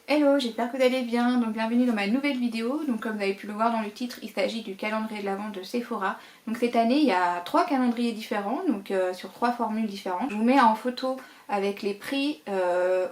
Hello, j'espère que vous allez bien, donc bienvenue dans ma nouvelle vidéo. Donc comme vous avez pu le voir dans le titre, il s'agit du calendrier de l'Avent de Sephora. Donc cette année il y a 3 calendriers différents, donc sur 3 formules différentes. Je vous mets en photo avec les prix.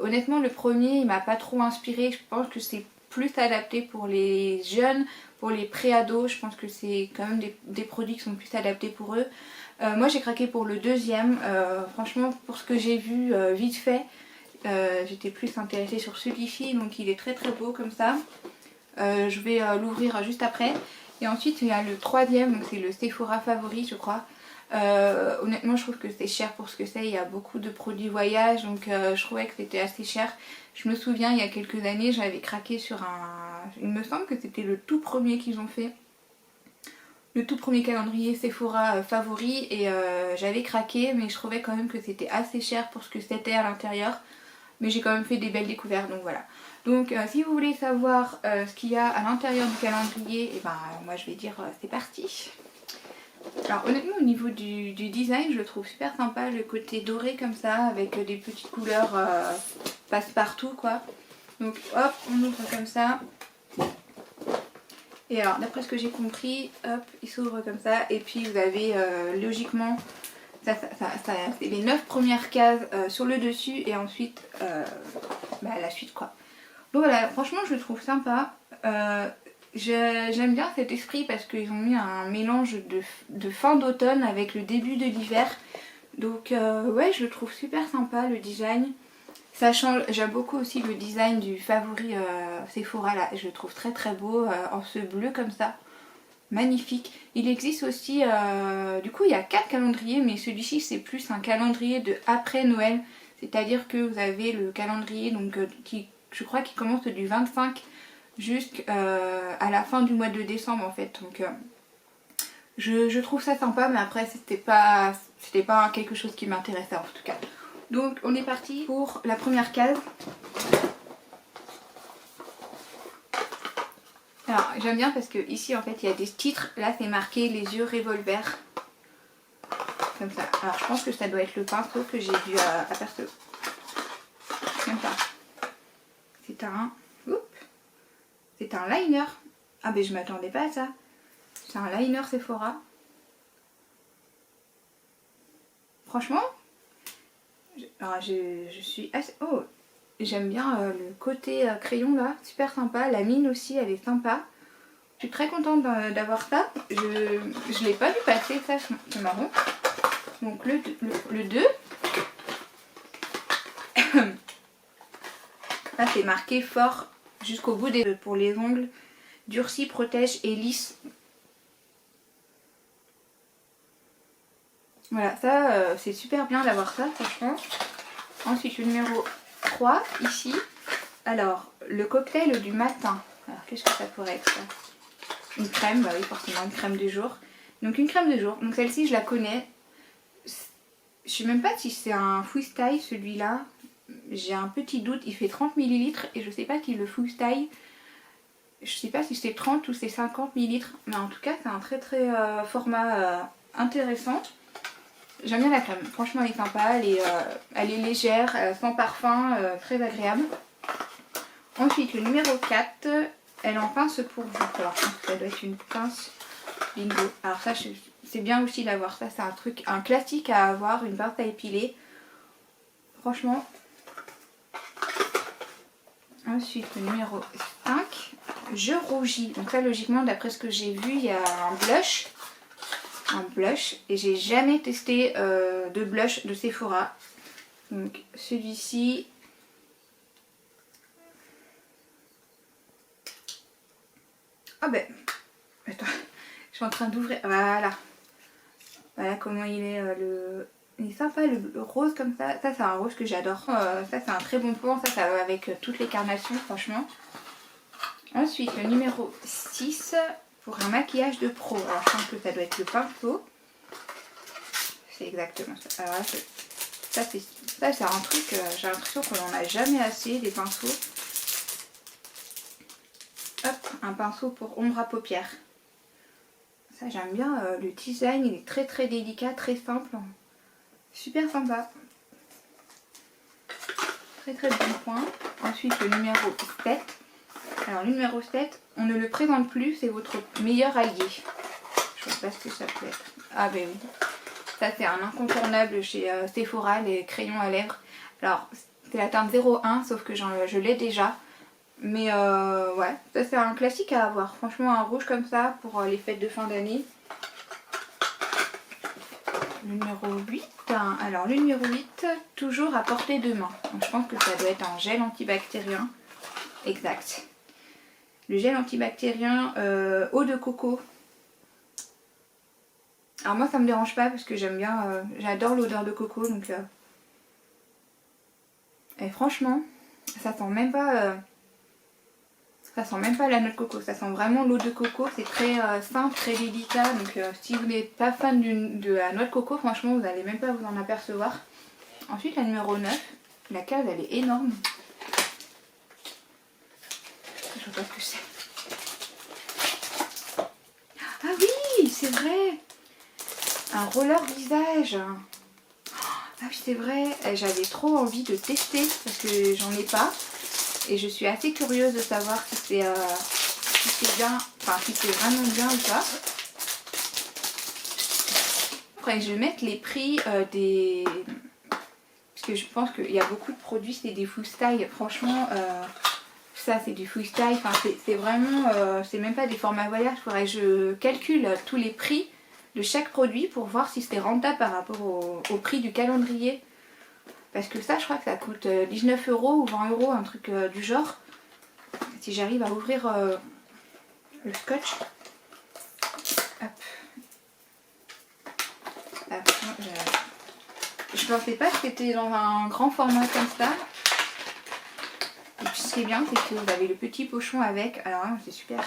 Honnêtement le premier il m'a pas trop inspiré, je pense que c'est plus adapté pour les jeunes, pour les pré-ados. Je pense que c'est quand même des produits qui sont plus adaptés pour eux. Moi j'ai craqué pour le deuxième, franchement pour ce que j'ai vu vite fait. J'étais plus intéressée sur celui-ci, donc il est très très beau comme ça. Je vais l'ouvrir juste après. Et ensuite il y a le troisième, donc c'est le Sephora favori je crois. Honnêtement je trouve que c'est cher pour ce que c'est, il y a beaucoup de produits voyage, donc je trouvais que c'était assez cher. Je me souviens il y a quelques années j'avais craqué sur il me semble que c'était le tout premier qu'ils ont fait. Le tout premier calendrier Sephora favori et j'avais craqué, mais je trouvais quand même que c'était assez cher pour ce que c'était à l'intérieur. Mais j'ai quand même fait des belles découvertes, donc voilà. Donc si vous voulez savoir ce qu'il y a à l'intérieur du calendrier, et ben moi je vais dire c'est parti. Alors honnêtement au niveau du design je le trouve super sympa, le côté doré comme ça avec des petites couleurs passe-partout quoi. Donc hop on ouvre comme ça. Et alors d'après ce que j'ai compris, hop il s'ouvre comme ça et puis vous avez logiquement c'est les 9 premières cases sur le dessus et ensuite la suite quoi. Donc voilà, franchement je le trouve sympa. J'aime bien cet esprit parce qu'ils ont mis un mélange de fin d'automne avec le début de l'hiver. Donc ouais je le trouve super sympa le design. Ça change, j'aime beaucoup aussi le design du favori Sephora là, je le trouve très très beau en ce bleu comme ça. Magnifique. Il existe aussi, du coup il y a 4 calendriers, mais celui-ci c'est plus un calendrier de après Noël. C'est-à-dire que vous avez le calendrier donc, qui, je crois qu'il commence du 25 jusqu'à la fin du mois de décembre en fait. Donc je trouve ça sympa, mais après c'était pas quelque chose qui m'intéressait en tout cas. Donc on est parti pour la première case. Alors j'aime bien parce que ici en fait il y a des titres, là c'est marqué les yeux revolver. Comme ça. Alors je pense que ça doit être le pinceau que j'ai dû apercevoir. Comme ça. C'est un liner. Ah mais je m'attendais pas à ça. C'est un liner Sephora. Franchement, je suis assez... Oh, j'aime bien le côté crayon là, super sympa. La mine aussi, elle est sympa. Je suis très contente d'avoir ça. Je ne l'ai pas vu passer, ça c'est marrant. Donc le 2. Là c'est marqué fort jusqu'au bout des... Pour les ongles, durci, protège et lisse. Voilà, ça c'est super bien d'avoir ça franchement. Ensuite le numéro 3 ici. Alors le cocktail du matin. Alors qu'est-ce que ça pourrait être ça? Une crème, bah oui forcément une crème de jour. Donc une crème de jour, donc celle-ci je la connais. Je sais même pas si c'est un freestyle celui-là. J'ai un petit doute, il fait 30 ml et je sais pas si le freestyle, je sais pas si c'est 30 ou c'est 50 ml. Mais en tout cas c'est un très très format intéressant. J'aime bien la crème, franchement elle est sympa, elle est légère, sans parfum, très agréable. Ensuite le numéro 4, elle en pince pour vous. Alors je pense que ça doit être une pince bingo. Alors ça c'est bien aussi d'avoir ça, c'est un classique à avoir, une pince à épiler. Franchement. Ensuite le numéro 5, je rougis. Donc ça logiquement d'après ce que j'ai vu il y a un blush. Et j'ai jamais testé de blush de Sephora. Donc celui-ci. Ah ben, attends, je suis en train d'ouvrir. Voilà comment il est il est sympa le rose comme ça. Ça c'est un rose que j'adore. Ça c'est un très bon point. Ça va avec toutes les carnations franchement. Ensuite le numéro 6 pour un maquillage de pro. Alors je pense que ça doit être le pinceau. C'est exactement ça. Alors là, ça c'est un truc, j'ai l'impression qu'on n'en a jamais assez des pinceaux. Hop, un pinceau pour ombre à paupières. Ça j'aime bien, le design il est très très délicat, très simple. Super sympa. Très très bon point. Ensuite le numéro 7. Alors le numéro 7, on ne le présente plus, c'est votre meilleur allié. Je ne sais pas ce que ça peut être. Ah ben oui. Ça c'est un incontournable chez Sephora, les crayons à lèvres. Alors c'est la teinte 01, sauf que je l'ai déjà. Mais ouais, ça c'est un classique à avoir. Franchement un rouge comme ça pour les fêtes de fin d'année. Numéro 8. Alors le numéro 8, toujours à portée de main. Donc, je pense que ça doit être un gel antibactérien. Exact. Le gel antibactérien eau de coco. Alors moi ça me dérange pas parce que j'aime bien, j'adore l'odeur de coco. Donc et franchement, ça sent même pas... ça sent même pas la noix de coco, ça sent vraiment l'eau de coco, c'est très simple, très délicat, donc si vous n'êtes pas fan de la noix de coco, franchement vous n'allez même pas vous en apercevoir. Ensuite la numéro 9, la case elle est énorme. Je vois pas ce que c'est. Ah oui, c'est vrai, un roller visage. Ah oui c'est vrai, j'avais trop envie de tester parce que j'en ai pas. Et je suis assez curieuse de savoir si c'est bien, enfin si c'est vraiment bien ou pas. Après je vais mettre les prix des... Parce que je pense qu'il y a beaucoup de produits, c'est des full style. Franchement, ça c'est du full style. Enfin c'est vraiment, c'est même pas des formats voyage. Il faudrait que je calcule tous les prix de chaque produit pour voir si c'est rentable par rapport au prix du calendrier. Parce que ça, je crois que ça coûte 19 € ou 20 €, un truc du genre. Si j'arrive à ouvrir le scotch. Hop. Hop. Je pensais pas que c'était dans un grand format comme ça. Et puis ce qui est bien, c'est que vous avez le petit pochon avec. Alors c'est super.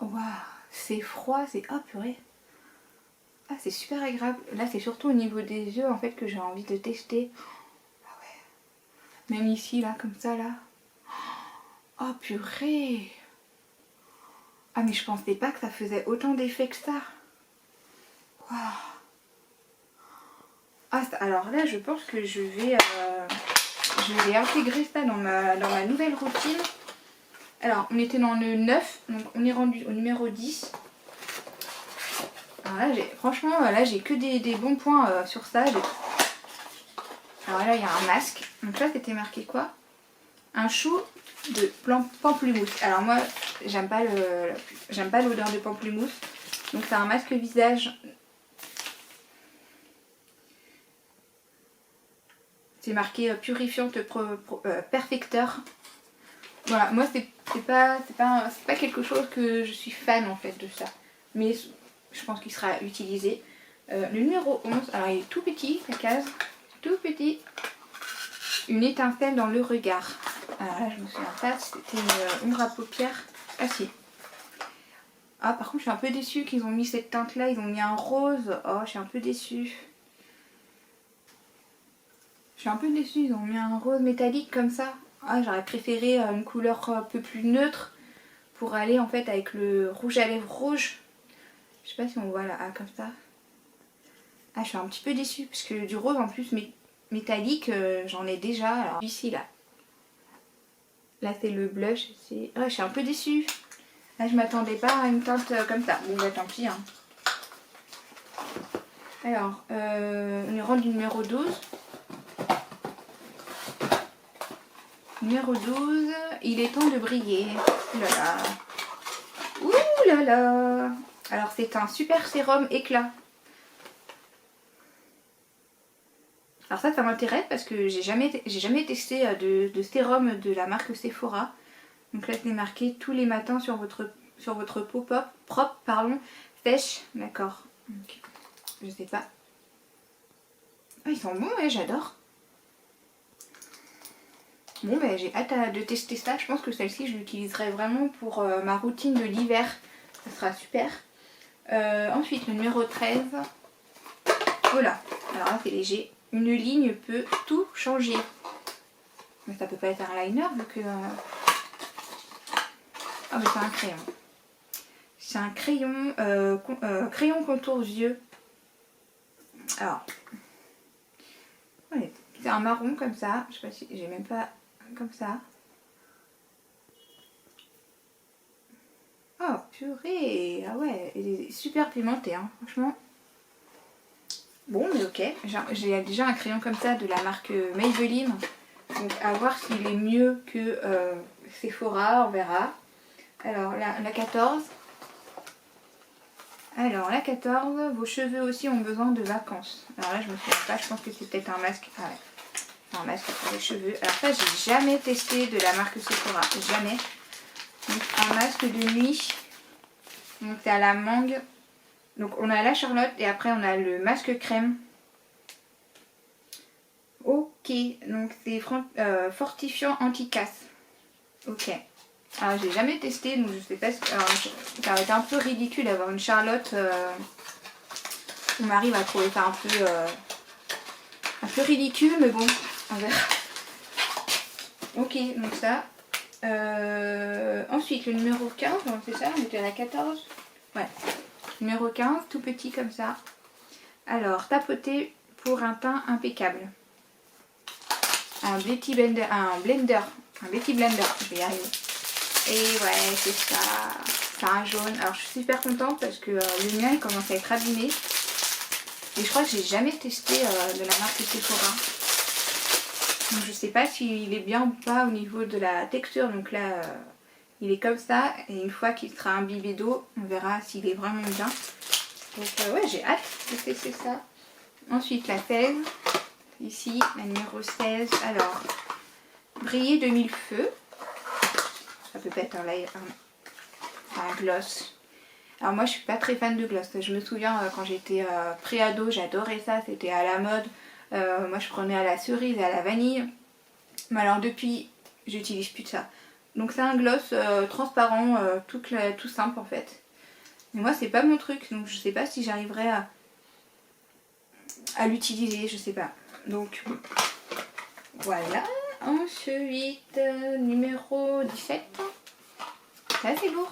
Oh, waouh, c'est froid, c'est... Oh purée. Ah c'est super agréable. Là c'est surtout au niveau des yeux en fait que j'ai envie de tester. Ah ouais. Même ici là comme ça là. Oh purée. Ah mais je pensais pas que ça faisait autant d'effet que ça. Waouh. Ah alors là je pense que je vais intégrer ça dans ma nouvelle routine. Alors on était dans le 9, donc on est rendu au numéro 10. Alors là, franchement, là j'ai que des bons points sur ça. Alors là, il y a un masque. Donc là, c'était marqué quoi? Un chou de pamplemousse. Alors moi, j'aime pas l'odeur de pamplemousse. Donc c'est un masque visage. C'est marqué purifiante perfecteur. Voilà, moi c'est pas quelque chose que je suis fan en fait de ça. Mais je pense qu'il sera utilisé. Le numéro 11, alors il est tout petit, la case, tout petit. Une étincelle dans le regard. Alors là je me souviens pas si c'était une ombre à paupières. Ah si. Ah par contre je suis un peu déçue qu'ils ont mis cette teinte là, ils ont mis un rose. Oh je suis un peu déçue. Je suis un peu déçue, ils ont mis un rose métallique comme ça. Ah j'aurais préféré une couleur un peu plus neutre pour aller en fait avec le rouge à lèvres rouge. Je sais pas si on voit là, comme ça. Ah je suis un petit peu déçue parce que du rose en plus métallique j'en ai déjà. Alors ici là. Là c'est le blush. Ah je suis un peu déçue. Là je m'attendais pas à une teinte comme ça. Bon bah tant pis hein. Alors on est rendu numéro 12. Numéro 12, il est temps de briller. Ouh là là. Ouh là là. Alors c'est un super sérum éclat. Alors ça m'intéresse parce que j'ai jamais testé de sérum de la marque Sephora. Donc là c'est marqué tous les matins sur votre peau propre, pardon, sèche. D'accord. Okay. Je sais pas. Oh, ils sont bons, ouais, j'adore. Bon ben j'ai hâte de tester ça. Je pense que celle-ci je l'utiliserai vraiment pour ma routine de l'hiver. Ça sera super. Ensuite le numéro 13. Oh là. Alors là c'est léger. Une ligne peut tout changer. Mais ça peut pas être un liner vu que... Ah mais c'est un crayon. C'est un crayon contour yeux. Alors... Ouais, c'est un marron comme ça. Je sais pas si j'ai même pas comme ça. Oh purée, ah ouais, il est super pimenté hein, franchement. Bon mais ok, j'ai déjà un crayon comme ça de la marque Maybelline. Donc à voir s'il est mieux que Sephora, on verra. Alors la 14. Alors la 14, vos cheveux aussi ont besoin de vacances. Alors là je me souviens pas, je pense que c'est peut-être un masque. Ah ouais, un masque pour les cheveux. Alors ça j'ai jamais testé de la marque Sephora, jamais. Donc un masque de nuit. Donc c'est à la mangue. Donc on a la Charlotte et après on a le masque crème. Ok, donc c'est fortifiant anti-casse. Ok. Alors j'ai jamais testé, donc je sais pas. Alors, ça aurait été un peu ridicule d'avoir une Charlotte. On m'arrive à trouver ça un peu ridicule, mais bon, on verra. Ok, donc ça. Ensuite le numéro 15, c'est ça, on était à la 14. Ouais. Numéro 15, tout petit comme ça. Alors, tapoter pour un teint impeccable. Un Beauty Blender, je vais y arriver. Et ouais, c'est ça. C'est un jaune. Alors, je suis super contente parce que le mien, il commence à être abîmé. Et je crois que j'ai jamais testé de la marque Sephora. Donc, je sais pas s'il est bien ou pas au niveau de la texture. Donc là, il est comme ça. Et une fois qu'il sera imbibé d'eau, on verra s'il est vraiment bien. Donc ouais, j'ai hâte de tester ça. Ensuite, la 16. Ici, la numéro 16. Alors, briller de mille feux. Ça peut être un gloss. Alors moi, je suis pas très fan de gloss. Je me souviens quand j'étais pré-ado, j'adorais ça. C'était à la mode. Moi, je prenais à la cerise et à la vanille. Mais alors depuis, j'utilise plus de ça. Donc c'est un gloss transparent, tout simple en fait. Mais moi, c'est pas mon truc. Donc je sais pas si j'arriverai à l'utiliser. Je sais pas. Donc voilà. Ensuite, numéro 17. C'est assez lourd.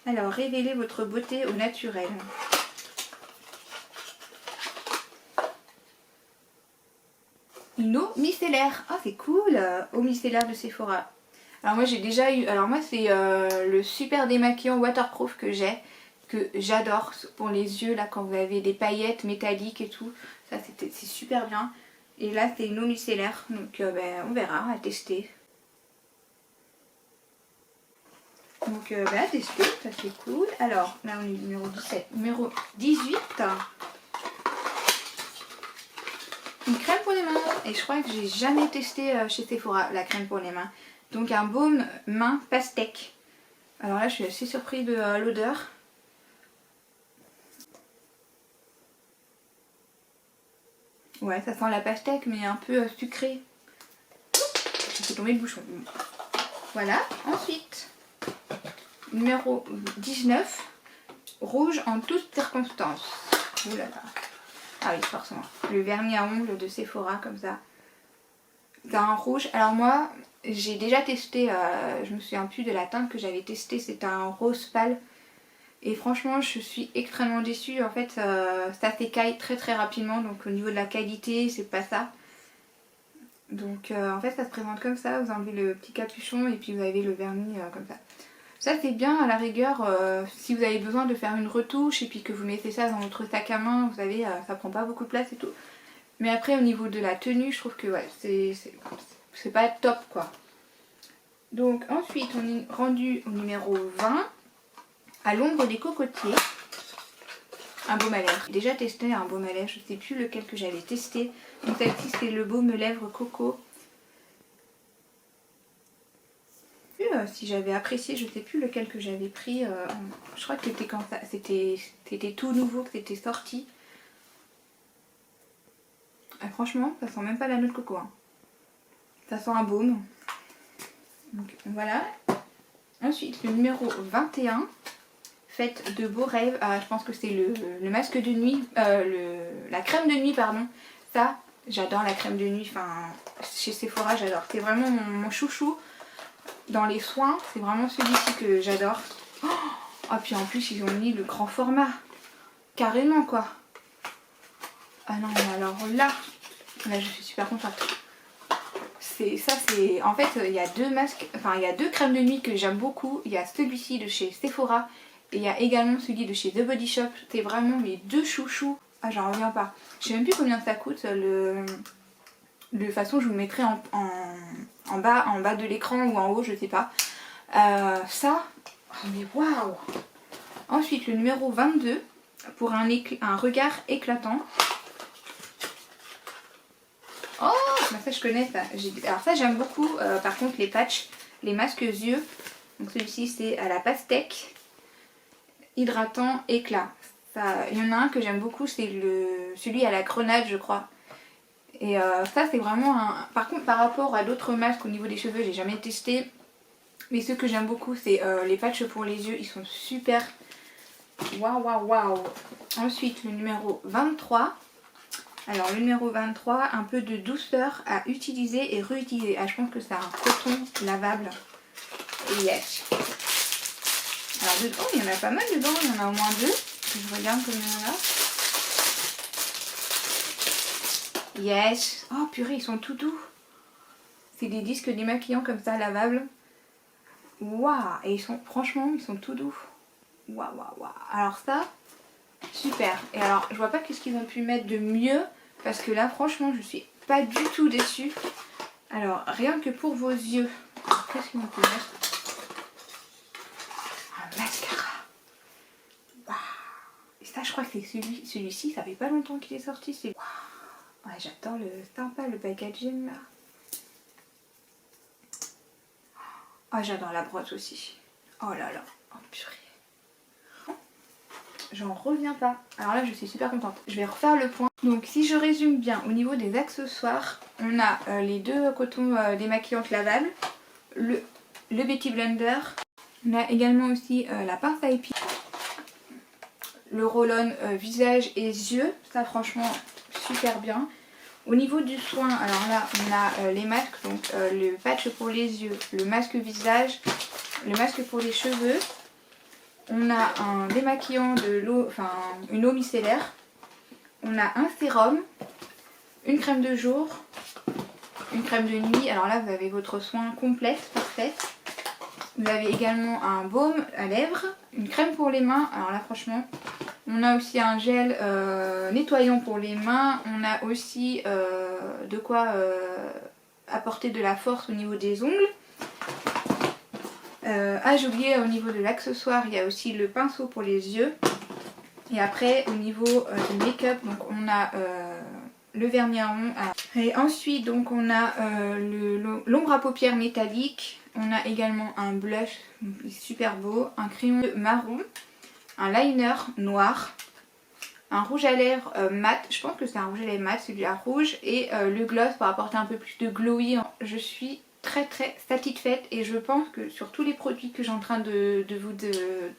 Alors, révélez votre beauté au naturel. Une eau micellaire. Ah, c'est cool. Eau micellaire de Sephora. Alors moi j'ai déjà eu. Alors moi c'est le super démaquillant waterproof que j'ai. Que j'adore pour les yeux là quand vous avez des paillettes métalliques et tout. Ça c'est super bien. Et là c'est une eau micellaire. Donc on verra, à tester. Donc à tester, ça c'est cool. Alors là on est numéro 17. Numéro 18. Une crème pour les mains. Et je crois que j'ai jamais testé chez Sephora la crème pour les mains. Donc un baume main pastèque. Alors là je suis assez surprise de l'odeur. Ouais, ça sent la pastèque mais un peu sucré. J'ai fait tomber le bouchon. Voilà. Ensuite, numéro 19. Rouge en toutes circonstances. Ouh là là. Ah oui, forcément. Le vernis à ongles de Sephora comme ça. C'est un rouge. Alors moi, j'ai déjà testé, je me souviens plus de la teinte que j'avais testé. C'était un rose pâle. Et franchement, je suis extrêmement déçue. En fait, ça s'écaille très très rapidement. Donc au niveau de la qualité, c'est pas ça. Donc en fait, ça se présente comme ça. Vous enlevez le petit capuchon et puis vous avez le vernis comme ça. Ça c'est bien à la rigueur si vous avez besoin de faire une retouche et puis que vous mettez ça dans votre sac à main. Vous savez, ça prend pas beaucoup de place et tout. Mais après au niveau de la tenue, je trouve que ouais, c'est pas top quoi. Donc ensuite on est rendu au numéro 20. À l'ombre des cocotiers, un baume à lèvres. J'ai déjà testé un baume à lèvres, je ne sais plus lequel que j'avais testé. Donc celle-ci c'est le baume lèvres coco. Si j'avais apprécié, je ne sais plus lequel que j'avais pris. Je crois que c'était quand c'était tout nouveau que c'était sorti. Et franchement, ça sent même pas la noix de coco. Hein. Ça sent un baume. Donc voilà. Ensuite, le numéro 21. Faites de beaux rêves. Ah, je pense que c'est le masque de nuit, la crème de nuit pardon. Ça, j'adore la crème de nuit. Enfin, chez Sephora, j'adore. C'est vraiment mon chouchou. Dans les soins, c'est vraiment celui-ci que j'adore. Oh, puis en plus, ils ont mis le grand format. Carrément quoi. Ah non, mais alors là, Là je suis super contente. En fait il y a deux masques, enfin il y a deux crèmes de nuit que j'aime beaucoup. Il y a celui-ci de chez Sephora et il y a également celui de chez The Body Shop. C'est vraiment mes deux chouchous. Ah j'en reviens pas. Je sais même plus combien ça coûte. De toute façon je vous le mettrai en bas de l'écran ou en haut, je sais pas. Ça, oh, mais waouh. Ensuite le numéro 22 pour un regard éclatant. Oh, bah ça je connais ça. Alors ça j'aime beaucoup. Par contre les patchs, les masques yeux. Donc celui-ci c'est à la pastèque, hydratant, éclat. Il y en a un que j'aime beaucoup, c'est celui à la grenade je crois. Et ça c'est vraiment un... Par contre par rapport à d'autres masques au niveau des cheveux, j'ai jamais testé. Mais ceux que j'aime beaucoup c'est les patchs pour les yeux, ils sont super. Waouh waouh waouh. Ensuite le numéro 23. Alors le numéro 23, un peu de douceur à utiliser et réutiliser. Ah je pense que c'est un coton lavable. Et yes. Alors dedans, il y en a pas mal dedans, il y en a au moins deux. Je regarde combien il y en a. Yes. Oh purée, ils sont tout doux. C'est des disques démaquillants comme ça, lavables. Waouh. Et franchement, ils sont tout doux. Waouh waouh waouh. Alors ça, super. Et alors, je vois pas qu'est-ce qu'ils ont pu mettre de mieux. Parce que là, franchement, je suis pas du tout déçue. Alors, rien que pour vos yeux. Qu'est-ce qu'ils ont pu mettre? Un mascara. Waouh. Et ça, je crois que c'est celui-ci. Ça fait pas longtemps qu'il est sorti. Waouh. Ouais, j'adore le packaging là. Oh, j'adore la brosse aussi. Oh là là. Oh purée. J'en reviens pas. Alors là je suis super contente. Je vais refaire le point. Donc si je résume bien, au niveau des accessoires, on a les deux cotons démaquillantes lavables, le Beauty Blender, on a également aussi la pince à épiler, le roll-on visage et yeux, ça franchement super bien. Au niveau du soin, alors là on a les masques, donc le patch pour les yeux, le masque visage, le masque pour les cheveux. On a un démaquillant de l'eau, enfin une eau micellaire. On a un sérum, une crème de jour, une crème de nuit. Alors là vous avez votre soin complète, parfaite. Vous avez également un baume à lèvres, une crème pour les mains. Alors là franchement, on a aussi un gel nettoyant pour les mains. On a aussi de quoi apporter de la force au niveau des ongles. J'ai oublié au niveau de l'accessoire, il y a aussi le pinceau pour les yeux. Et après au niveau du make-up, donc on a le vernis à ongles. Et ensuite donc on a l'ombre à paupières métallique. On a également un blush super beau, un crayon marron, un liner noir, un rouge à lèvres mat. Je pense que c'est un rouge à lèvres mat, celui-là rouge. Et le gloss pour apporter un peu plus de glowy. Je suis très satisfaite et je pense que sur tous les produits que j'ai en train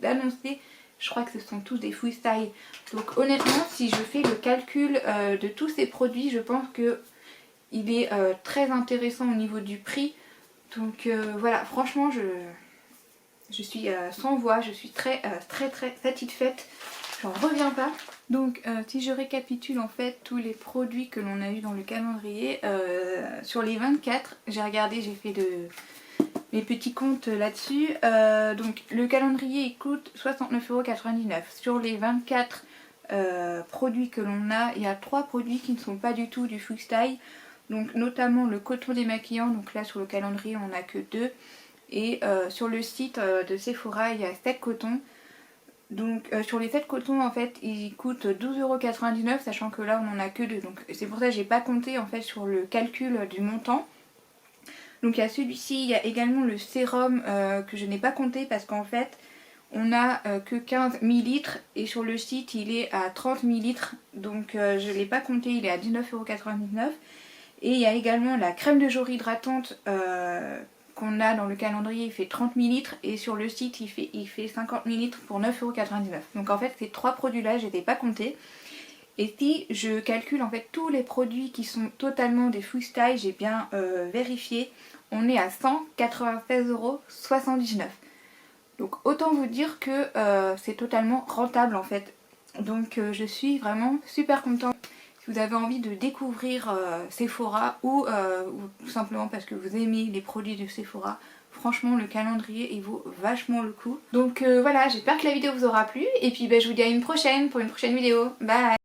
d'annoncer, je crois que ce sont tous des freestyle. Donc honnêtement, si je fais le calcul de tous ces produits, je pense que il est très intéressant au niveau du prix. Donc voilà, franchement je suis sans voix, je suis très satisfaite. J'en reviens pas. Donc si je récapitule en fait tous les produits que l'on a eu dans le calendrier, sur les 24, j'ai regardé, j'ai fait mes petits comptes là-dessus. Donc le calendrier il coûte 69,99 €. Sur les 24 produits que l'on a, il y a 3 produits qui ne sont pas du tout du freestyle. Donc notamment le coton démaquillant, donc là sur le calendrier on n'a que 2. Et sur le site de Sephora il y a 7 cotons. Donc sur les 7 cotons en fait ils coûtent 12,99 €, sachant que là on en a que 2. Donc c'est pour ça que j'ai pas compté en fait sur le calcul du montant. Donc il y a celui-ci, il y a également le sérum que je n'ai pas compté parce qu'en fait on a que 15 ml et sur le site il est à 30 ml. Donc je ne l'ai pas compté, il est à 19,99 €. Et il y a également la crème de jour hydratante qu'on a dans le calendrier, il fait 30 ml et sur le site il fait 50 ml pour 9,99 €. Donc en fait ces 3 produits là je les ai pas comptés. Et si je calcule en fait tous les produits qui sont totalement des freestyle, j'ai bien vérifié, on est à 196,79 €. Donc autant vous dire que c'est totalement rentable en fait. Donc je suis vraiment super contente. Si vous avez envie de découvrir Sephora ou tout simplement parce que vous aimez les produits de Sephora, franchement le calendrier il vaut vachement le coup. Donc voilà, j'espère que la vidéo vous aura plu et puis je vous dis à une prochaine pour une prochaine vidéo. Bye!